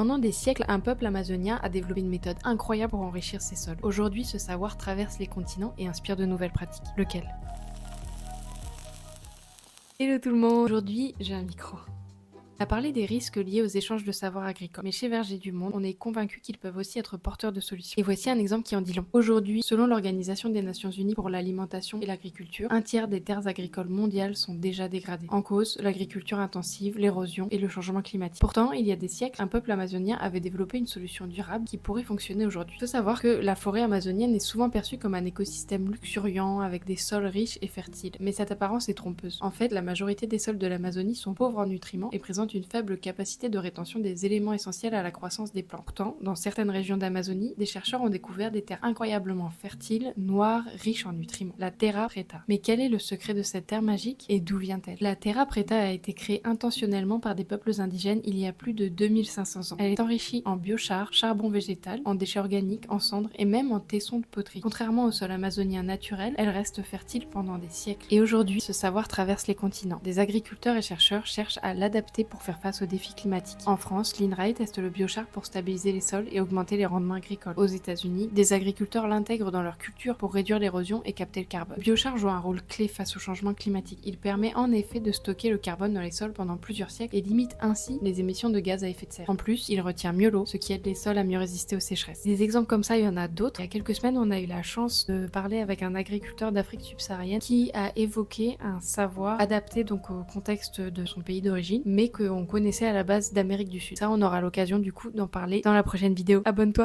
Pendant des siècles, un peuple amazonien a développé une méthode incroyable pour enrichir ses sols. Aujourd'hui, ce savoir traverse les continents et inspire de nouvelles pratiques. Lequel? Hello tout le monde! Aujourd'hui, j'ai un micro. On a parlé des risques liés aux échanges de savoir agricole, mais chez Verger du Monde, on est convaincu qu'ils peuvent aussi être porteurs de solutions. Et voici un exemple qui en dit long. Aujourd'hui, selon l'Organisation des Nations Unies pour l'alimentation et l'agriculture, un tiers des terres agricoles mondiales sont déjà dégradées. En cause, l'agriculture intensive, l'érosion et le changement climatique. Pourtant, il y a des siècles, un peuple amazonien avait développé une solution durable qui pourrait fonctionner aujourd'hui. Il faut savoir que la forêt amazonienne est souvent perçue comme un écosystème luxuriant avec des sols riches et fertiles, mais cette apparence est trompeuse. En fait, la majorité des sols de l'Amazonie sont pauvres en nutriments et présentent une faible capacité de rétention des éléments essentiels à la croissance des plantes. Pourtant, dans certaines régions d'Amazonie, des chercheurs ont découvert des terres incroyablement fertiles, noires, riches en nutriments. La Terra Preta. Mais quel est le secret de cette terre magique et d'où vient-elle? La Terra Preta a été créée intentionnellement par des peuples indigènes il y a plus de 2500 ans. Elle est enrichie en biochar, charbon végétal, en déchets organiques, en cendres et même en tessons de poterie. Contrairement au sol amazonien naturel, elle reste fertile pendant des siècles. Et aujourd'hui, ce savoir traverse les continents. Des agriculteurs et chercheurs cherchent à l'adapter pour faire face aux défis climatiques. En France, l'INRAE teste le biochar pour stabiliser les sols et augmenter les rendements agricoles. Aux États-Unis, des agriculteurs l'intègrent dans leur culture pour réduire l'érosion et capter le carbone. Le biochar joue un rôle clé face au changement climatique. Il permet en effet de stocker le carbone dans les sols pendant plusieurs siècles et limite ainsi les émissions de gaz à effet de serre. En plus, il retient mieux l'eau, ce qui aide les sols à mieux résister aux sécheresses. Des exemples comme ça, il y en a d'autres. Il y a quelques semaines, on a eu la chance de parler avec un agriculteur d'Afrique subsaharienne qui a évoqué un savoir adapté donc au contexte de son pays d'origine, mais qu'on connaissait à la base d'Amérique du Sud. Ça, on aura l'occasion du coup d'en parler dans la prochaine vidéo. Abonne-toi!